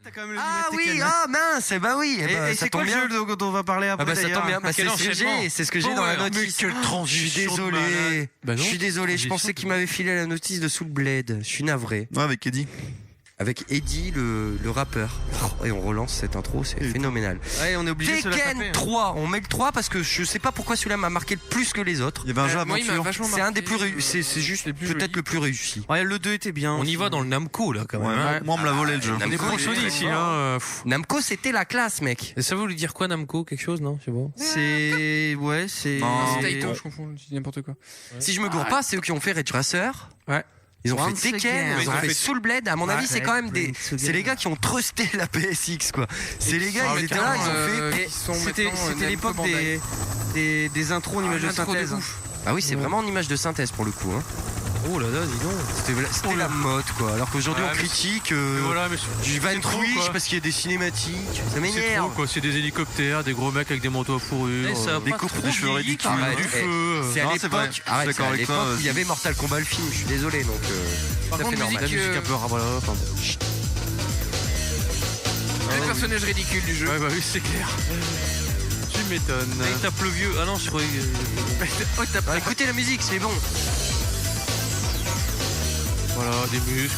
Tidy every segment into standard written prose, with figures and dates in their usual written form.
t'as quand même le Ah numéro de oui, Tekken. ah mince, bah oui. Et c'est quoi le jeu dont on va parler après? Ah bah ça tombe bien, bah, c'est ce que j'ai dans la notice. Je suis désolé. Je suis désolé, je pensais qu'il m'avait filé la notice de Soul Blade. Je suis navré. Ouais, avec Eddie. Avec Eddie, le rappeur. Et on relance cette intro, c'est phénoménal. Ouais, on est obligé de se la taper. Tekken 3, on met le 3 parce que je sais pas pourquoi celui-là m'a marqué plus que les autres. Il y avait un jeu aventure. C'est un des plus réussis, c'est juste peut-être le plus réussi. Ouais, le 2 était bien. On y va dans le Namco là quand même. Ouais, moi on me l'a volé le jeu. Namco, ici. Namco, c'était la classe, mec. Et ça voulait dire quoi Namco? Quelque chose, non? Je sais pas. C'est ouais, c'est Non. C'est Taito, je confonds, je dis n'importe quoi. Si je me gourre pas, c'est eux qui ont fait Ridge Racer. Ouais. Ils ont Once fait Tekken, again. ils ont fait Soul Blade. À mon avis, c'est quand même c'est les gars qui ont trusté la PSX, quoi. C'est les gars, ils étaient là, ils ont fait. C'était l'époque des intros en image de synthèse. Ah oui, c'est vraiment en image de synthèse pour le coup. Hein. Oh là là, dis donc. C'était la mode, quoi. Alors qu'aujourd'hui, on critique du Vanquish parce qu'il y a des cinématiques. Ça C'est trop m'énerve. quoi, c'est des hélicoptères, des gros mecs avec des manteaux à fourrure, des coupes de cheveux ridicules, Arrête, du feu. C'est à Non, c'est vrai. l'époque. Arrête, D'accord c'est à avec l'époque toi, où il y avait Mortal Kombat le film. Je suis désolé, donc Par tout à fait contre, normal. la musique un peu rabalala. Enfin, Les personnages ridicules du jeu. ouais, bah oui, c'est clair. Tu m'étonnes. Il tape le vieux. Ah non, je croyais. Ah, écoutez la musique, c'est bon. Voilà, des muscles.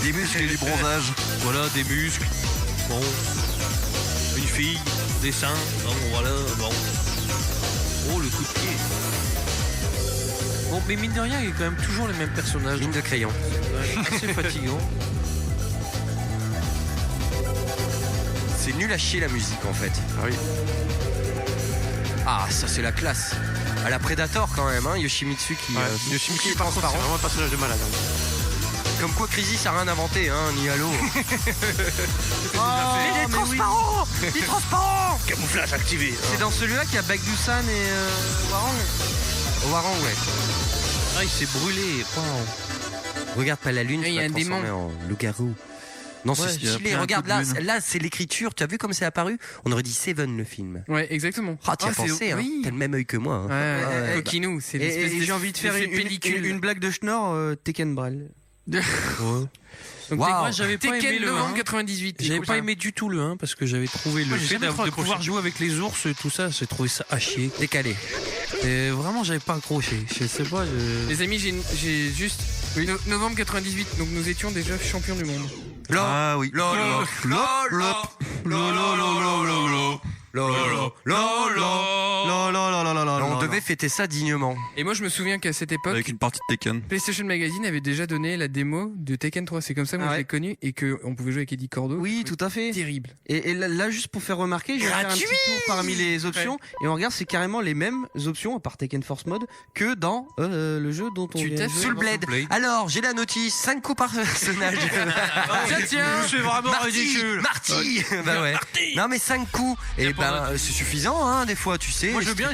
Des muscles et du bronzage. Voilà, des muscles. Bon. Une fille, des seins. Bon, voilà, bon. Oh, le coup de pied. Bon, mais mine de rien, il y a quand même toujours les mêmes personnages. Ligne de crayon. Ouais, assez fatigant. C'est nul à chier la musique en fait. Ah oui. Ah, ça c'est la classe. À la Predator quand même, hein, Yoshimitsu qui. Yoshimitsu, par contre, c'est vraiment un personnage de malade. Comme quoi Crisis a rien inventé, hein, ni Halo. Il est transparent. Il est transparent. Camouflage activé. C'est dans celui-là qu'il y a Bagdusan et Warang. Warang, ouais. Ah, il s'est brûlé. Wow. Regarde pas la lune, Il y a un démon. en loup-garou. Non, c'est il y a stylé. plein Regarde de coups de lune. là c'est l'écriture. Tu as vu comme c'est apparu? On aurait dit Seven le film. Ouais, exactement. Ah, t'y as pensé, hein. Oui. T'as le même œil que moi. Hein. Ouais, Coquinou, c'est l'espèce Et j'ai envie de faire une blague de Schnorr, Tekken Braille. Donc, Wow. moi, j'avais pas aimé Tekken le 1. novembre 98. J'avais pas aimé du tout le 1 parce que j'avais trouvé le fait de pouvoir jouer avec les ours et tout ça, j'ai trouvé ça à chier. Décalé. Et vraiment, j'avais pas accroché. Je sais pas. Les amis, j'ai juste. Novembre 98, donc nous étions déjà champions du monde. Ah oui. On devait fêter ça dignement. Et moi, je me souviens qu'à cette époque, Avec une partie de Tekken. PlayStation Magazine avait déjà donné la démo de Tekken 3. C'est comme ça que moi je l'ai connu et qu'on pouvait jouer avec Eddie Cordo. Oui, tout à fait. Terrible. Et là, juste pour faire remarquer, je vais faire un petit tour parmi les options et on regarde, c'est carrément les mêmes options, à part Tekken Force Mode, que dans le jeu dont on Tu vient t'es de jouer. Soul Blade. Alors, j'ai la notice, 5 coups par personnage. Tiens, C'est vraiment ridicule. Marty. Bah ouais. Non mais 5 coups. Et ben c'est suffisant, hein, des fois, tu sais. Moi, je veux bien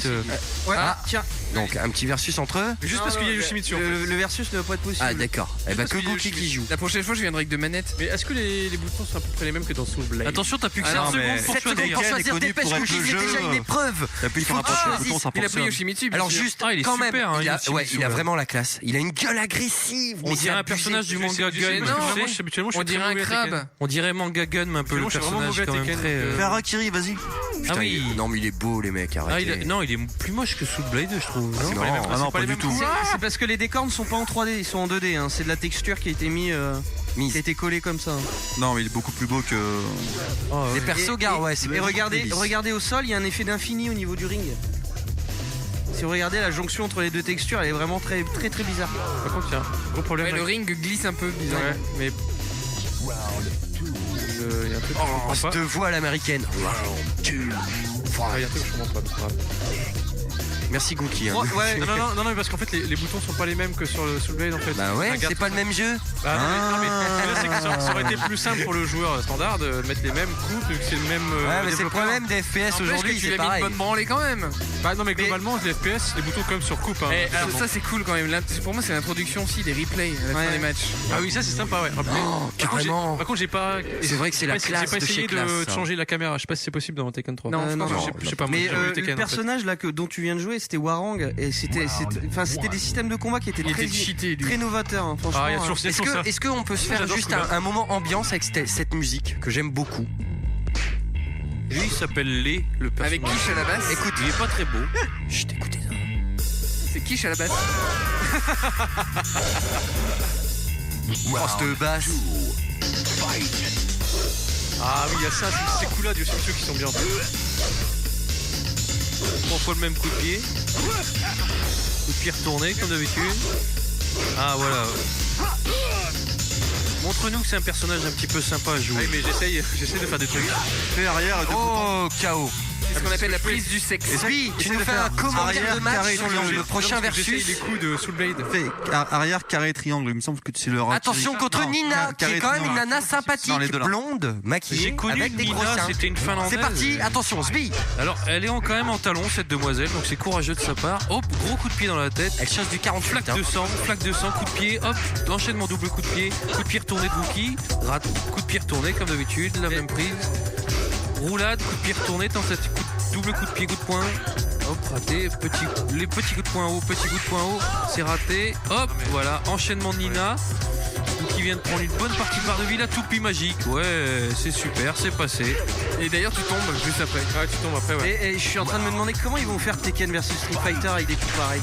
Ouais, Ah. tiens, Donc un petit versus entre eux. Juste parce qu'il y a Yoshimitsu. en fait. le versus ne va pas être possible. Ah d'accord. Eh ben que parce qu'il y a Gookie qui joue. la prochaine fois, je viendrai avec deux manettes. Mais est-ce que les boutons sont à peu près les mêmes que dans Soul Blade? Attention, t'as plus que Ah 7 non, secondes pour 7 secondes choisir. pour Tekken est choisir, connu dépêche pour être Gookie, le c'est jeu, déjà une épreuve. T'appuies sur faut un que tu bouton, choisisses. ça Il a fonctionne. pris Yoshimitsu. Alors bien sûr. juste, Ah, il est quand super, même, hein, il a Yoshimitsu, il a là. vraiment la classe. Il a une gueule agressive. On mais dirait un abusé. personnage du manga Gun. non, tu sais. Habituellement, je On suis dirait très un mauvais à Tekken. crabe. On dirait manga Gun, mais un peu le Moi, je suis vraiment personnage mauvais à quand même Tekken, très. Fais Harakiri, vas-y. Putain, Ah oui. non mais il est beau les mecs, Ah, arrêtez. non, il est plus moche que Soul Blade, je trouve. Non Non. Ah non, pas du tout. C'est parce que les décors ne sont pas en 3D, ils sont en 2D. Hein. C'est de la texture qui a été qui a été collée comme ça. Non, mais il est beaucoup plus beau que. Les persos, gars, ouais, c'est Et regardez, délice. regardez au sol, il y a un effet d'infini au niveau du ring. Si vous regardez la jonction entre les deux textures, elle est vraiment très très très bizarre. Par contre, il y a un gros problème. Ouais, le avec- ring glisse un peu bizarre. Ouais, mais. Il y a un truc que je Oh, comprends pas. cette voix à l'américaine. Ah, il y a un truc que je comprends pas. mais c'est pas grave. Merci Gookie. Hein. Ouais, Non, mais parce qu'en fait, les boutons sont pas les mêmes que sur le Soul Blade en fait. Bah ouais, Regarde, c'est pas le même jeu. Bah, non, mais là, c'est que ça aurait été plus simple pour le joueur standard de mettre les mêmes coups, vu que c'est le même. Ouais, mais c'est le développeur. problème des FPS N'empêche aujourd'hui, que tu c'est l'as mis une pareil. bonne branlée quand même. Bah, non, mais globalement, les FPS, les boutons quand même sur coupe. Hein, Alors clairement. ça c'est cool quand même. Là, pour moi c'est l'introduction aussi des replays à la fin des matchs. Ah oui, ça c'est sympa, ouais. Oh, carrément. Par contre, j'ai pas. C'est vrai que c'est la J'ai classe pas de essayé chez classe. de ça. changer la caméra. Je sais pas si c'est possible dans Tekken 3. Non, non, je sais pas. Mais moi, j'ai joué le Tekken, en fait. personnage là dont tu viens de jouer, c'était Warang et c'était des systèmes de combat qui étaient très novateurs, hein, franchement. Ah, il y a toujours ça. Est-ce qu'on peut se faire juste un moment ambiance avec cette musique que j'aime beaucoup? Lui, il s'appelle le personnage. Avec Quiche à la basse. Écoute, il est pas très beau. Chut, écoutez ça. C'est Quiche à la basse. Oh, cette basse. Ah oui, il y a ça, ces coups là du ceux qui sont bien. 3 fois le même coup de pied. Coup de pied retourné comme d'habitude. Ah voilà. Montre-nous que c'est un personnage un petit peu sympa à jouer. Oui, mais j'essaye de faire des trucs. Fais arrière. Oh, KO. C'est ce qu'on appelle la prise du sexe. Oui, tu nous fais un commentaire de match sur le prochain versus. Les coups de Soul Blade. Fais arrière, carré, triangle. Il me semble que c'est le. Attention contre Nina, qui est quand même une nana sympathique, blonde, maquillée, J'ai connu avec des gros Nina, seins. c'était une Finlandaise. C'est parti, attention, Sbi. Alors, elle est quand même en talon, cette demoiselle, donc c'est courageux de sa part. Hop, gros coup de pied dans la tête. Elle chasse du 48. Flaque de sang, coup de pied, hop, enchaînement double coup de pied retourné de Wookie, coup de pied retourné comme d'habitude, la même prise. Roulade, coup de pied retourné, tentative, double coup de pied, coup de poing. Hop, raté, les petits coups de poing haut, c'est raté. Hop, voilà, enchaînement de Nina. Qui vient de prendre une bonne partie de barre de vie, la toupie magique. Ouais, c'est super, c'est passé. Et d'ailleurs, tu tombes juste après. Ouais, tu tombes après, ouais. Et je suis en train de me demander comment ils vont faire Tekken versus Street Fighter avec des coups pareils.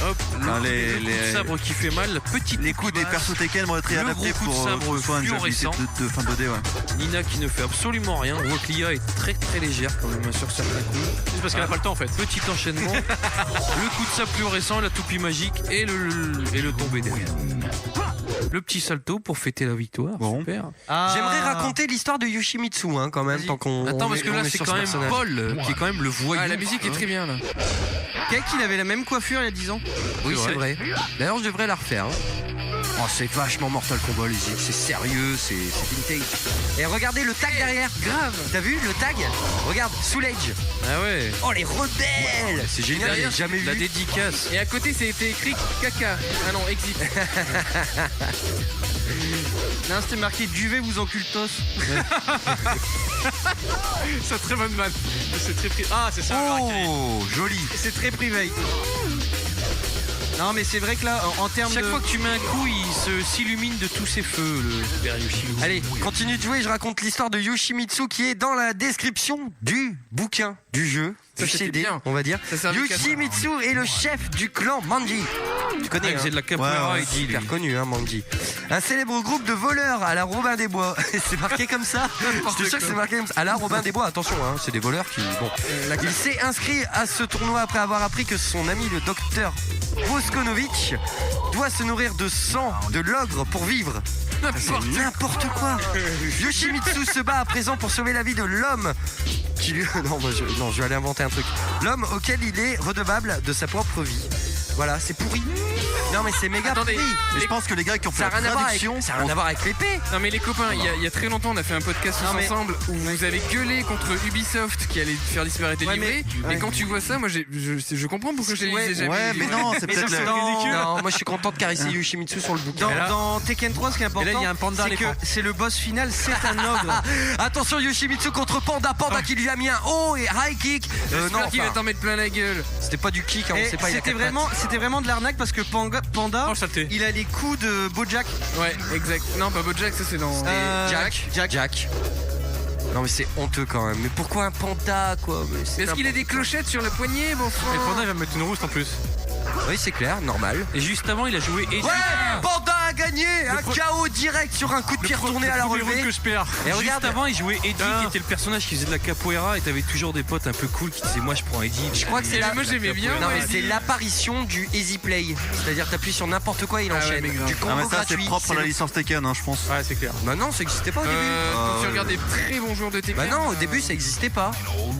Hop, le coup de sabre qui fait mal, la petite. Les coups des persos Tekken vont être adaptés pour sabre fluorescent de fin 2D, ouais. Nina qui ne fait absolument rien. Rocklia est très très légère quand même sur certains coups. C'est parce qu'elle a pas le temps en fait. Petit enchaînement, le coup de sabre fluorescent, la toupie magique et le tombé derrière. Le petit salto pour fêter la victoire. Bon. Super. J'aimerais raconter l'histoire de Yoshimitsu quand même, tant qu'on. Attends, parce que là c'est quand même Paul qui est quand même le voyou. Ah, la musique est très bien là. Kek, il avait la même coiffure il y a 10 ans. Oui, c'est vrai. D'ailleurs, je devrais la refaire. Oh, c'est vachement Mortal Kombat, les Zik. C'est sérieux, c'est vintage. Et regardez le tag derrière. Grave. T'as vu le tag? Regarde, Soul Edge. Ah ouais. Oh, les rebelles. C'est génial, j'ai jamais vu. La dédicace. Et à côté, c'était écrit caca. Ah non, exit. Non, c'était marqué Duvet vous encultos. C'est très bonne vanne. C'est très Ah, c'est ça. Oh, joli. C'est très privé. Non, mais c'est vrai que là, en termes Chaque de. fois que tu mets un coup, il s'illumine de tous ses feux, le Super Yoshimitsu. Allez, continue de jouer, je raconte l'histoire de Yoshimitsu qui est dans la description du bouquin, du jeu, Ça, du c'était CD, bien. on va dire. Ça servait Yoshimitsu est le chef du clan Manji. Tu connais, C'est de la capoeira, Ouais, il dit. super connu, hein, Manji. Un célèbre groupe de voleurs à la Robin des Bois. C'est marqué comme ça. Je te sûr que c'est marqué comme ça. À la Robin des Bois, attention, hein, c'est des voleurs qui. Bon. Il s'est inscrit à ce tournoi après avoir appris que son ami le docteur Voskonovic doit se nourrir de sang de l'ogre pour vivre. C'est n'importe quoi. Yoshimitsu se bat à présent pour sauver la vie de l'homme qui lui... Non, je vais aller inventer un truc. L'homme auquel il est redevable de sa propre vie. Voilà, c'est pourri. Non mais c'est méga Attendez, pourri. Et je pense que les gars qui ont fait Ça la n'a traduction, rien à voir avec l'épée. Non mais les copains, il y a très longtemps on a fait un podcast tous ensemble où vous avez gueulé contre Ubisoft qui allait faire disparaître les livrets. Mais quand tu vois ça, moi je comprends pourquoi je les ai jamais ouais, mais non, c'est peut-être Non, moi je suis content de caresser Yoshimitsu sur le bouquin. Dans Tekken 3, ce qui est important, il y a un panda à c'est que l'écran. c'est le boss final, c'est un ogre. Attention Yoshimitsu contre Panda, Panda qui lui a mis un haut et high kick. J'espère qu'il va t'en mettre plein la gueule. C'était pas du kick, hein, on Et sait pas. c'était vraiment de l'arnaque parce que Panda, Oh, saleté. il a les coups de Bojack. Ouais, exact. Non, pas Bojack, ça c'est dans. Jack. Non mais c'est honteux quand même. Mais pourquoi un panda quoi? Est-ce qu'il a des clochettes sur le poignet, bon frère? Et Panda, il va me mettre une rousse en plus. Oui c'est clair, normal. Et juste avant, il a joué Eddie. Ouais, Panda a gagné un KO direct sur un coup de pied retourné à la relevée. que je perds. Et Juste regarde, avant, il jouait Eddie, qui était le personnage qui faisait de la capoeira, et t'avais toujours des potes un peu cool qui disaient moi je prends Eddie. je crois que c'est Moi j'aimais bien. Non moi, mais c'est Eddie. l'apparition du easy play. C'est-à-dire t'appuies sur n'importe quoi, il Ah ouais, enchaîne. mais grave. Du Ah, combo mais ça, c'est gratuit. propre à la licence Tekken, hein, je pense. Ouais, c'est clair. Bah non, ça existait pas au début. Quand tu regardes des très bons joueurs de Tekken. Bah non, au début ça existait pas.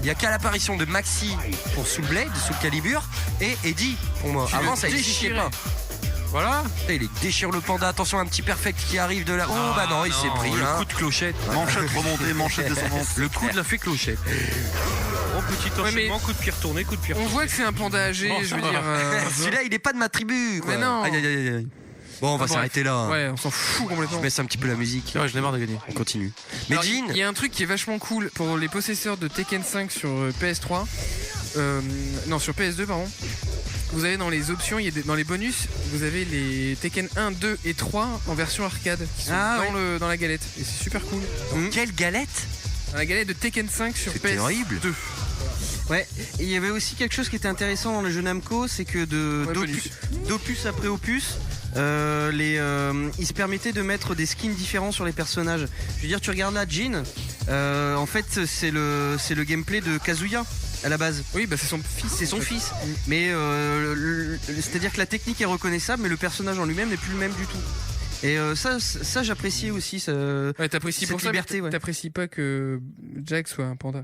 Il y a qu'à l'apparition de Maxi pour Soul Blade, Soul Calibur et Eddie pour moi. Avant ça existait pas. Voilà. Putain, il déchire le panda, attention un petit perfect qui arrive de là. Oh bah non, il s'est pris. Le hein. coup de clochette. Manchette remontée, manchette descendante. Le coup de la fée clochette. Oh, petit enchaînement, coup de pied retourné, coup de pied On retourné. voit que c'est un panda âgé, je veux dire. Celui-là il est pas de ma tribu quoi. Mais non. Aïe, aïe, aïe, aïe. Bon on va bref. s'arrêter là. Ouais, on s'en fout complètement. Je baisse un petit peu la musique. Ouais, je l'ai marre de gagner. On continue. Mais Alors, Jean, il y a un truc qui est vachement cool pour les possesseurs de Tekken 5 sur PS3. Non, sur PS2, pardon. Vous avez dans les options, dans les bonus, vous avez les Tekken 1, 2 et 3 en version arcade qui sont dans la galette. Et c'est super cool. Quelle galette? Dans la galette de Tekken 5 sur PS2. Terrible. Ouais, et il y avait aussi quelque chose qui était intéressant dans le jeu Namco, c'est que d'opus après opus, ils se permettaient de mettre des skins différents sur les personnages. Je veux dire, tu regardes là, Jin, en fait c'est le gameplay de Kazuya à la base. Oui, bah c'est son fils. C'est son fils. Mais c'est-à-dire que la technique est reconnaissable, mais le personnage en lui-même n'est plus le même du tout. Et ça j'appréciais aussi. Ouais, t'apprécies pour ça, liberté, mais t'apprécies pas que Jack soit un panda.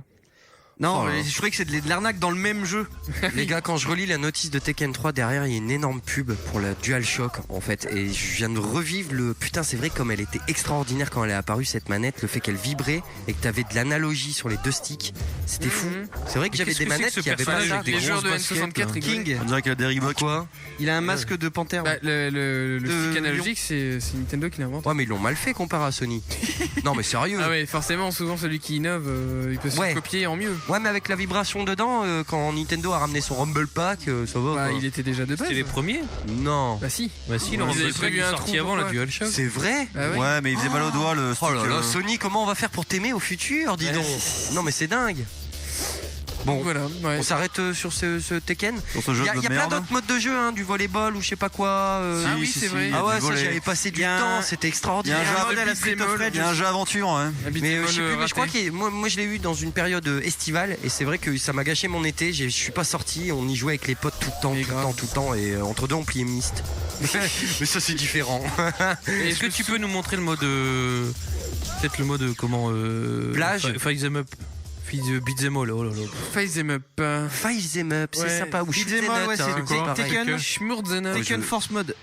Non, je trouvais que c'est de l'arnaque dans le même jeu. Les gars, quand je relis la notice de Tekken 3, derrière il y a une énorme pub pour la DualShock en fait. Et je viens de revivre putain, c'est vrai comme elle était extraordinaire quand elle est apparue cette manette, le fait qu'elle vibrait et que t'avais de l'analogie sur les deux sticks, c'était fou. C'est vrai que j'avais des manettes qui avaient pas ça. Les joueurs de N64 King. On dirait qu'il a des Reebok. Quoi? Il a un masque de panthère. Bah, le stick analogique, c'est Nintendo qui l'invente. Ouais, mais ils l'ont mal fait comparé à Sony. Non, mais sérieux. Ah ouais, forcément, souvent celui qui innove, il peut se copier en mieux. Ouais, mais avec la vibration dedans, quand Nintendo a ramené son Rumble Pack, ça va. Bah, il était déjà de base. C'était les premiers? Non. Bah si. Bah si, le Ils avaient Rumble Pack prévu est un sorti trou avant la pour DualShock. C'est vrai? Ah ouais. Ouais, mais il faisait mal au doigt le Oh stick. là là, Sony, comment on va faire pour t'aimer au futur, dis donc? Non, mais c'est dingue. Bon, voilà, ouais. on s'arrête sur ce Tekken. Sur ce jeu Il y a de plein merde. d'autres modes de jeu, hein, du volleyball ou je sais pas quoi. Ah oui, c'est vrai. il y a Ah ouais, du ça volley. j'y avais passé du Il y a temps, un- c'était Il y a extraordinaire. un jeu mode à la Street of Rage. Il y a un jeu aventure, hein. Mais je sais plus, mais je crois que moi je l'ai eu dans une période estivale et c'est vrai que ça m'a gâché mon été. Je suis pas sorti, on y jouait avec les potes tout le temps et entre deux on pliait mist. Mais ça c'est différent. Est-ce que tu peux nous montrer le mode. Peut-être le mode comment. Plage. Fight them up. Beat them all, oh là là. Face them up. Five them up, c'est Ouais. sympa. Ou Beat shoot them them all, up, ouais, c'est hein, quoi pareil. Tekken. Schmurzen up. Tekken Force Mode.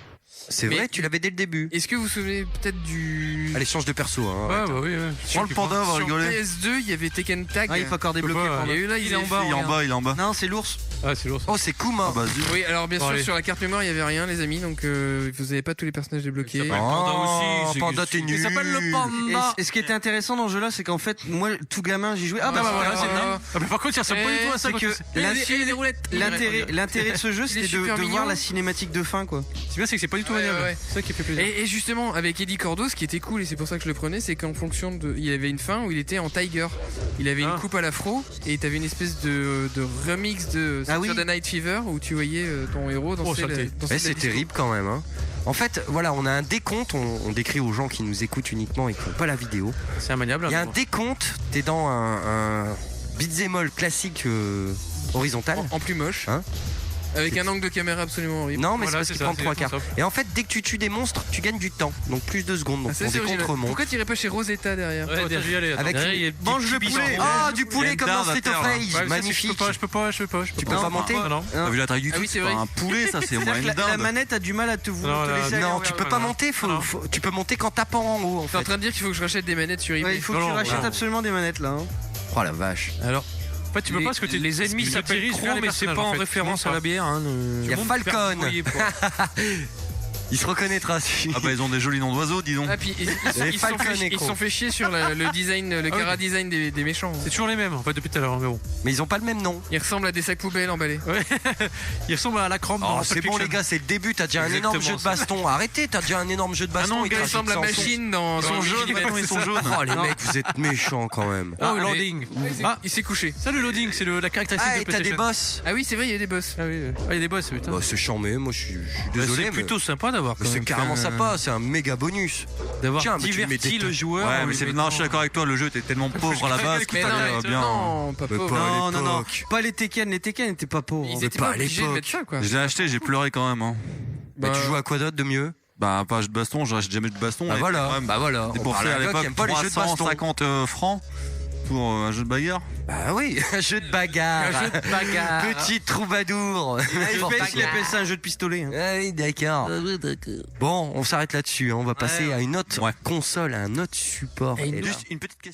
C'est Mais- vrai, tu l'avais dès le début. Est-ce que vous vous souvenez peut-être du. Allez, change de perso. Hein, Ouais, arrête. bah oui, ouais. Prends le panda, on va Sur rigoler. PS2, il y avait Tekken Tag. Ah, il faut encore débloquer. pas, pardon. Et là, Il est en bas, Il est en bas, il est en bas. Non, c'est l'ours. Ah, c'est lourd. ça. Oh, c'est Kuma. Ah bah, zut. Oui, alors bien Bon, sûr, allez. sur la carte mémoire, il n'y avait rien, les amis, donc vous n'avez pas tous les personnages débloqués. Ça s'appelle Panda aussi, c'est- Panda, t'es nul. Il s'appelle le Panda. Et ce qui était intéressant dans ce jeu-là, c'est qu'en fait, moi, tout gamin, j'y jouais. Ah bah Ah, voilà, voilà, c'est c'est bien. bien. Ah, mais par contre, ça ressemble pas du tout à ça. C'est quand que tu- l'intérêt de ce jeu, c'était super de mignon. voir la cinématique de fin, quoi. C'est bien, c'est que c'est pas du tout Ouais, maniable. ouais. C'est ça qui fait plaisir. Et justement, avec Eddie Cordo, ce qui était cool, et c'est pour ça que je le prenais, c'est qu'en fonction de. Il avait une fin où il était en Tiger. Il avait une Ah. coupe à l'afro, et t'avais une espèce de remix de Ah oui. Saturday Night Fever où tu voyais ton héros dans Oh, saleté. C'est terrible quand même. Hein. En fait, voilà, on a un décompte. On décrit aux gens qui nous écoutent uniquement et qui n'ont pas la vidéo. C'est maniable. Il y a un décompte. T'es dans un beat'em all classique horizontal. En plus moche. Hein Avec un angle de caméra absolument horrible. Non, mais Voilà, c'est c'est parce ça, qu'il prend c'est 3 quarts. simple. Et en fait, dès que tu tues des monstres, tu gagnes du temps. Donc plus de secondes. Donc Ah, ça, ton c'est décompte original. remonte. Pourquoi t'irais pas chez Rosetta derrière Ouais, t'as dû y aller. Avec Derrière, qui il y a des Mange petits le bisons. poulet. Ah, du poulet Il y a comme une dans dinde à Street of terre, là. Rage. Ouais, mais ça, Magnifique. Je peux pas. Tu peux pas monter. Non. T'as vu la taille du Ah oui, truc? c'est vrai. Un poulet, ça, c'est moins C'est-à-dire une que la dinde. manette a du mal à te Non, te là, laisser aller Non, envers tu peux le- pas monter. Non. Tu peux monter qu'en tapant en haut. En T'es en fait. train de dire qu'il faut que je rachète des manettes sur Ouais, eBay. il faut que Non, tu non, rachètes non. absolument des manettes là. hein. Oh la vache. Alors, en fait, tu peux pas parce que les ennemis ils s'appellent atterrissent vers Croc, les mais c'est personnages, pas en fait. référence Tu à la montes bière. Hein, Il y a Falcon. Voyez, pour- Il se reconnaîtra. Ah bah, ils ont des jolis noms d'oiseaux, dis donc. Ah, puis ils Les se Falcon sont Echo. fait chier sur le design, le cara design des méchants. C'est toujours les mêmes en fait depuis tout à l'heure, mais bon. Mais ils ont pas le même nom. Ils ressemblent à des sacs poubelles emballés. Ils ressemblent à la crampe dans Oh, c'est Pulp bon les Fiction. gars, c'est le début. T'as déjà un Exactement énorme jeu de ça. baston. Arrêtez, t'as déjà un énorme jeu de baston. Non, il le te gars ressemble à rajoute ça en Machine dans Ils sont dans jaunes, Evil maintenant, ils Dead. sont jaunes. Oh les mecs, vous êtes méchants quand même. Oh, mais- loading. Ah, il s'est couché. Ça, le loading, c'est la caractéristique Ah, de et t'as des PlayStation. boss. Ah oui, c'est vrai, il y a des boss. Ah oui, il y a des boss, putain. Bah, c'est chambé, moi je suis désolé. C'est mais- plutôt sympa d'avoir. mais quand c'est même carrément fait un- sympa, c'est un méga bonus. D'avoir Tiens, mais tu mets diverti des- le joueur. Ouais, en mais lui c'est. mettant- Non, je suis d'accord avec toi, le jeu était tellement pauvre à la base qu'il Mais fallait bien. non, pas Mais pauvre. pas à Non, non, non, l'époque. pas les Tekken. Les Tekken n'étaient pas pauvres. Ils hein. étaient pas pas à obligés de l'époque. mettre ça, quoi. Je l'ai acheté, j'ai pleuré quand même. Hein. Bah, Bah, tu joues à quoi d'autre de mieux? Bah, pas un jeu de baston, j'ai jamais eu de baston. Bah et voilà, quand même bah voilà. On déboursé parle à à un gars qui l'époque aime pas les jeux de baston. 350 francs pour un jeu de bagarre. Bah oui, un jeu de bagarre. Un jeu de bagarre. Petit troubadour. Il appelle ça un jeu de pistolet. hein. Ah oui, d'accord. Bon, on s'arrête là-dessus. On va passer à une autre console, à un autre support. Et une Et là- Juste une petite question.